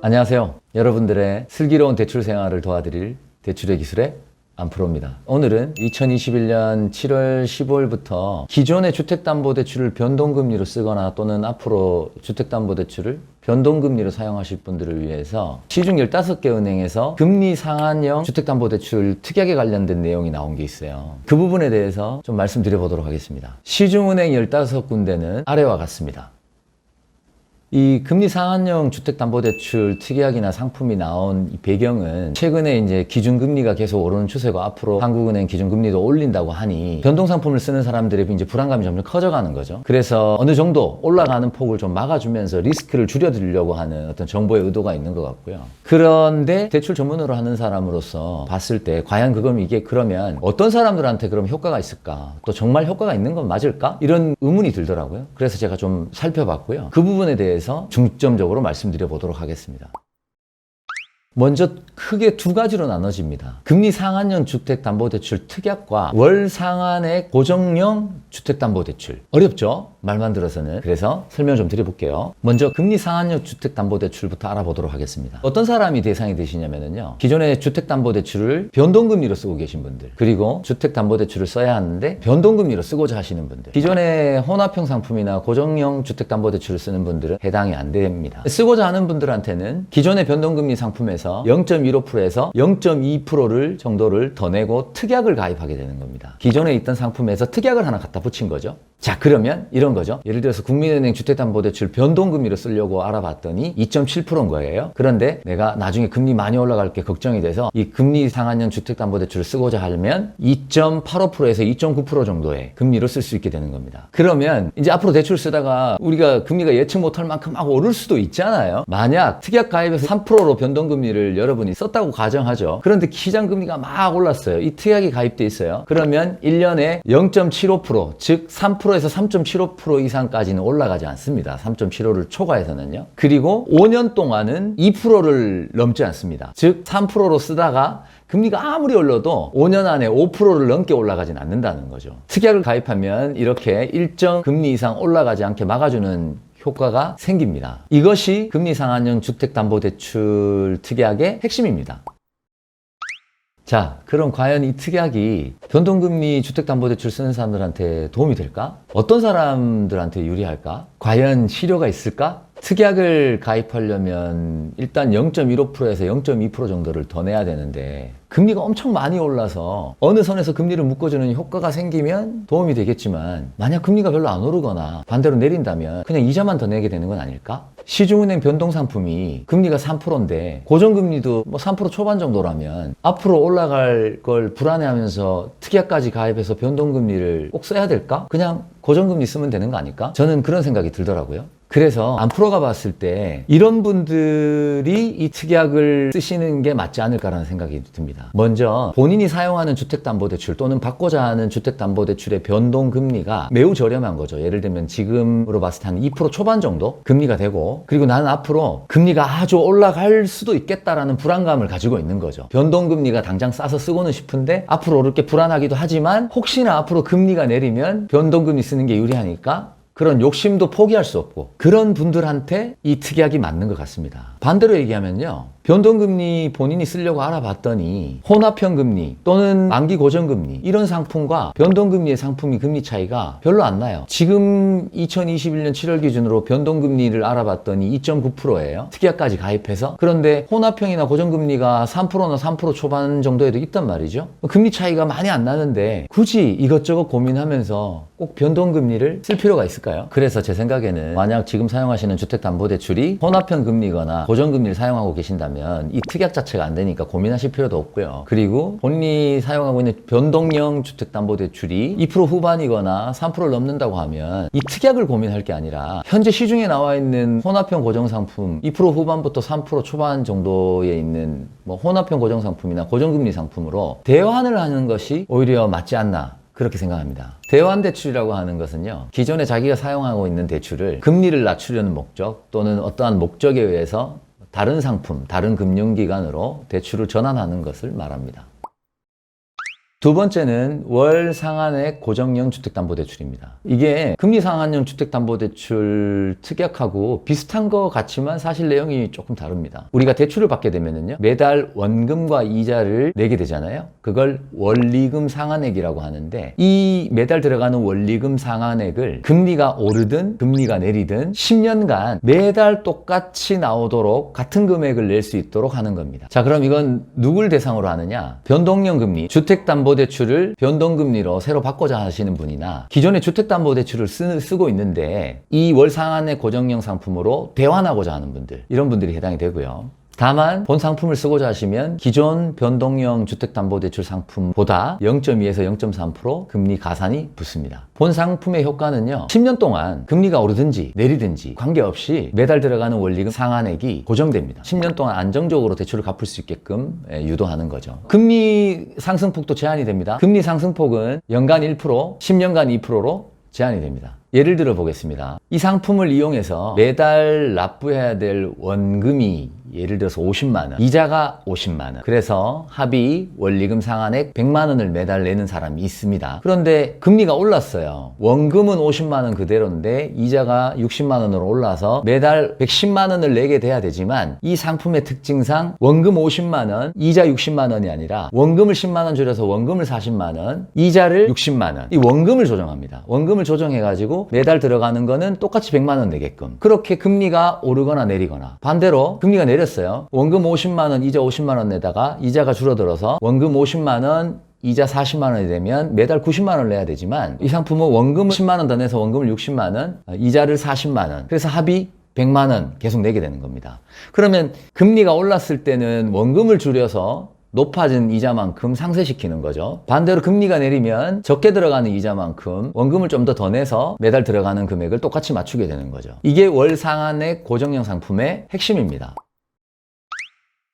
안녕하세요. 여러분들의 슬기로운 대출 생활을 도와드릴 대출의 기술의 안프로입니다. 오늘은 2021년 7월 15일부터 기존의 주택담보대출을 변동금리로 쓰거나 또는 앞으로 주택담보대출을 변동금리로 사용하실 분들을 위해서 시중 15개 은행에서 금리 상한형 주택담보대출 특약에 관련된 내용이 나온 게 있어요. 그 부분에 대해서 좀 말씀드려보도록 하겠습니다. 시중은행 15군데는 아래와 같습니다. 이 금리 상한형 주택담보대출 특약이나 상품이 나온 이 배경은 최근에 이제 기준금리가 계속 오르는 추세고 앞으로 한국은행 기준금리도 올린다고 하니 변동상품을 쓰는 사람들의 이제 불안감이 점점 커져가는 거죠. 그래서 어느 정도 올라가는 폭을 좀 막아주면서 리스크를 줄여드리려고 하는 어떤 정부의 의도가 있는 것 같고요. 그런데 대출 전문으로 하는 사람으로서 봤을 때 과연 이게 그러면 어떤 사람들한테 그럼 효과가 있을까? 또 정말 효과가 있는 건 맞을까? 이런 의문이 들더라고요. 그래서 제가 좀 살펴봤고요. 그 부분에 대해서 중점적으로 말씀드려 보도록 하겠습니다. 먼저 크게 두 가지로 나눠집니다. 금리 상한형 주택담보대출 특약과 월 상한액 고정형 주택담보대출. 어렵죠? 말만 들어서는. 그래서 설명 좀 드려볼게요. 먼저 금리 상한형 주택담보대출부터 알아보도록 하겠습니다. 어떤 사람이 대상이 되시냐면요. 기존의 주택담보대출을 변동금리로 쓰고 계신 분들, 그리고 주택담보대출을 써야 하는데 변동금리로 쓰고자 하시는 분들, 기존의 혼합형 상품이나 고정형 주택담보대출을 쓰는 분들은 해당이 안 됩니다. 쓰고자 하는 분들한테는 기존의 변동금리 상품에서 0.15%에서 0.2%를 정도를 더 내고 특약을 가입하게 되는 겁니다. 기존에 있던 상품에서 특약을 하나 갖다 붙인 거죠. 자, 그러면 이런 거죠. 예를 들어서 국민은행 주택담보대출 변동금리로 쓰려고 알아봤더니 2.7%인 거예요. 그런데 내가 나중에 금리 많이 올라갈 게 걱정이 돼서 이 금리 상한형 주택담보대출을 쓰고자 하면 2.85%에서 2.9% 정도의 금리로 쓸 수 있게 되는 겁니다. 그러면 이제 앞으로 대출 쓰다가 우리가 금리가 예측 못할 만큼 막 오를 수도 있잖아요. 만약 특약 가입해서 3%로 변동금리를 여러분이 썼다고 가정하죠. 그런데 시장금리가 막 올랐어요. 이 특약이 가입돼 있어요. 그러면 1년에 0.75%, 즉 3%에서 3.75% 이상까지는 올라가지 않습니다. 3.75를 초과해서는요. 그리고 5년 동안은 2%를 넘지 않습니다. 즉 3%로 쓰다가 금리가 아무리 올려도 5년 안에 5%를 넘게 올라가진 않는다는 거죠. 특약을 가입하면 이렇게 일정 금리 이상 올라가지 않게 막아주는 효과가 생깁니다. 이것이 금리 상한형 주택담보대출 특약의 핵심입니다. 자, 그럼 과연 이 특약이 변동금리 주택담보대출 쓰는 사람들한테 도움이 될까? 어떤 사람들한테 유리할까? 과연 실효가 있을까? 특약을 가입하려면 일단 0.15%에서 0.2% 정도를 더 내야 되는데 금리가 엄청 많이 올라서 어느 선에서 금리를 묶어주는 효과가 생기면 도움이 되겠지만 만약 금리가 별로 안 오르거나 반대로 내린다면 그냥 이자만 더 내게 되는 건 아닐까? 시중은행 변동상품이 금리가 3%인데 고정금리도 뭐 3% 초반 정도라면 앞으로 올라갈 걸 불안해하면서 특약까지 가입해서 변동금리를 꼭 써야 될까? 그냥 고정금리 쓰면 되는 거 아닐까? 저는 그런 생각이 들더라고요. 그래서 안프로가 봤을 때 이런 분들이 이 특약을 쓰시는 게 맞지 않을까라는 생각이 듭니다. 먼저 본인이 사용하는 주택담보대출 또는 받고자 하는 주택담보대출의 변동금리가 매우 저렴한 거죠. 예를 들면 지금으로 봤을 때 한 2% 초반 정도 금리가 되고 그리고 나는 앞으로 금리가 아주 올라갈 수도 있겠다라는 불안감을 가지고 있는 거죠. 변동금리가 당장 싸서 쓰고는 싶은데 앞으로 오를 게 불안하기도 하지만 혹시나 앞으로 금리가 내리면 변동금리 쓰는 게 유리하니까 그런 욕심도 포기할 수 없고 그런 분들한테 이 특약이 맞는 것 같습니다. 반대로 얘기하면요. 변동금리 본인이 쓰려고 알아봤더니 혼합형 금리 또는 만기 고정금리 이런 상품과 변동금리의 상품이 금리 차이가 별로 안 나요. 지금 2021년 7월 기준으로 변동금리를 알아봤더니 2.9%예요. 특약까지 가입해서. 그런데 혼합형이나 고정금리가 3%나 3% 초반 정도에도 있단 말이죠. 금리 차이가 많이 안 나는데 굳이 이것저것 고민하면서 꼭 변동금리를 쓸 필요가 있을까요? 그래서 제 생각에는 만약 지금 사용하시는 주택담보대출이 혼합형 금리거나 고정금리를 사용하고 계신다면 이 특약 자체가 안 되니까 고민하실 필요도 없고요. 그리고 본인이 사용하고 있는 변동형 주택담보대출이 2% 후반이거나 3%를 넘는다고 하면 이 특약을 고민할 게 아니라 현재 시중에 나와 있는 혼합형 고정상품 2% 후반부터 3% 초반 정도에 있는 뭐 혼합형 고정상품이나 고정금리 상품으로 대환을 하는 것이 오히려 맞지 않나 그렇게 생각합니다. 대환대출이라고 하는 것은요, 기존에 자기가 사용하고 있는 대출을 금리를 낮추려는 목적 또는 어떠한 목적에 의해서 다른 상품, 다른 금융기관으로 대출을 전환하는 것을 말합니다. 두 번째는 월 상한액 고정형 주택담보대출입니다. 이게 금리 상한형 주택담보대출 특약하고 비슷한 것 같지만 사실 내용이 조금 다릅니다. 우리가 대출을 받게 되면요, 매달 원금과 이자를 내게 되잖아요. 그걸 원리금 상한액이라고 하는데, 이 매달 들어가는 원리금 상한액을 금리가 오르든 금리가 내리든 10년간 매달 똑같이 나오도록 같은 금액을 낼 수 있도록 하는 겁니다. 자, 그럼 이건 누굴 대상으로 하느냐? 변동형 금리, 주택담보대출을 변동금리로 새로 바꿔자 하시는 분이나 기존의 주택담보대출을 쓰고 있는데 이 월 상한액 고정형 상품으로 대환하고자 하는 분들, 이런 분들이 해당이 되고요. 다만 본 상품을 쓰고자 하시면 기존 변동형 주택담보대출 상품보다 0.2에서 0.3% 금리 가산이 붙습니다. 본 상품의 효과는요, 10년 동안 금리가 오르든지 내리든지 관계없이 매달 들어가는 원리금 상한액이 고정됩니다. 10년 동안 안정적으로 대출을 갚을 수 있게끔 유도하는 거죠. 금리 상승폭도 제한이 됩니다. 금리 상승폭은 연간 1%, 10년간 2%로 제한이 됩니다. 예를 들어 보겠습니다. 이 상품을 이용해서 매달 납부해야 될 원금이 예를 들어서 50만 원, 이자가 50만 원. 그래서 합의 원리금 상한액 100만 원을 매달 내는 사람이 있습니다. 그런데 금리가 올랐어요. 원금은 50만 원 그대로인데 이자가 60만 원으로 올라서 매달 110만 원을 내게 돼야 되지만, 이 상품의 특징상 원금 50만 원, 이자 60만 원이 아니라 원금을 10만 원 줄여서 원금을 40만 원, 이자를 60만 원. 이 원금을 조정합니다. 원금을 조정해가지고 매달 들어가는 거는 똑같이 100만 원 내게끔. 그렇게 금리가 오르거나 내리거나, 반대로 금리가 내렸어요. 원금 50만 원, 이자 50만 원 내다가 이자가 줄어들어서 원금 50만 원, 이자 40만 원이 되면 매달 90만 원을 내야 되지만, 이 상품은 원금 10만 원 더 내서 원금을 60만 원, 이자를 40만 원. 그래서 합의 100만 원 계속 내게 되는 겁니다. 그러면 금리가 올랐을 때는 원금을 줄여서 높아진 이자만큼 상쇄시키는 거죠. 반대로 금리가 내리면 적게 들어가는 이자만큼 원금을 좀 더 내서 매달 들어가는 금액을 똑같이 맞추게 되는 거죠. 이게 월 상한액 고정형 상품의 핵심입니다.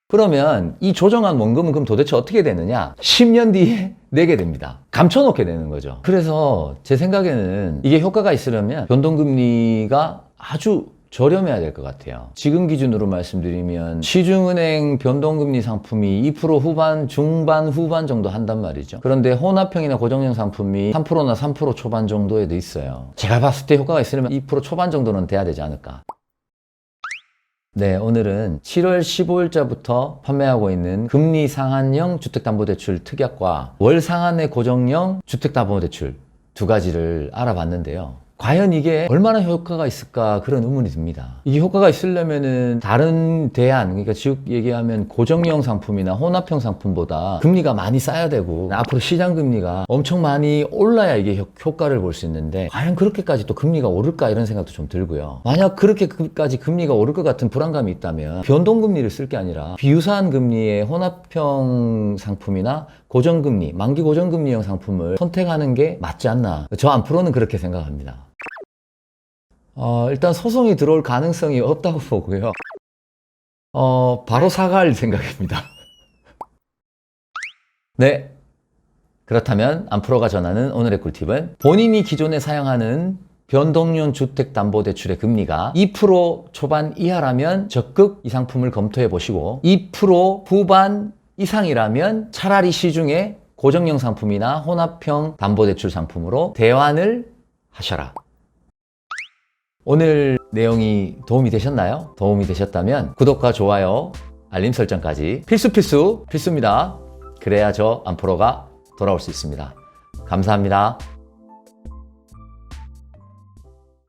그러면 이 조정한 원금은 그럼 도대체 어떻게 되느냐? 10년 뒤에 내게 됩니다. 감춰놓게 되는 거죠. 그래서 제 생각에는 이게 효과가 있으려면 변동금리가 아주 저렴해야 될 것 같아요. 지금 기준으로 말씀드리면 시중은행 변동금리 상품이 2% 후반, 중반, 후반 정도 한단 말이죠. 그런데 혼합형이나 고정형 상품이 3%나 3% 초반 정도에도 있어요. 제가 봤을 때 효과가 있으려면 2% 초반 정도는 돼야 되지 않을까. 네, 오늘은 7월 15일자부터 판매하고 있는 금리 상한형 주택담보대출 특약과 월 상한의 고정형 주택담보대출 두 가지를 알아봤는데요. 과연 이게 얼마나 효과가 있을까, 그런 의문이 듭니다. 이게 효과가 있으려면은 다른 대안, 그러니까 즉 얘기하면 고정형 상품이나 혼합형 상품보다 금리가 많이 쌓여야 되고, 앞으로 시장 금리가 엄청 많이 올라야 이게 효과를 볼 수 있는데, 과연 그렇게까지 또 금리가 오를까, 이런 생각도 좀 들고요. 만약 그렇게까지 금리가 오를 것 같은 불안감이 있다면 변동금리를 쓸 게 아니라 비유사한 금리의 혼합형 상품이나 고정금리, 만기 고정금리형 상품을 선택하는 게 맞지 않나. 저 앞으로는 그렇게 생각합니다. 일단 소송이 들어올 가능성이 없다고 보고요. 바로 사과할 생각입니다. 네. 그렇다면 안프로가 전하는 오늘의 꿀팁은, 본인이 기존에 사용하는 변동형 주택담보대출의 금리가 2% 초반 이하라면 적극 이 상품을 검토해 보시고, 2% 후반 이상이라면 차라리 시중에 고정형 상품이나 혼합형 담보대출 상품으로 대환을 하셔라. 오늘 내용이 도움이 되셨나요? 도움이 되셨다면 구독과 좋아요, 알림 설정까지 필수입니다. 그래야 저 안프로가 돌아올 수 있습니다. 감사합니다.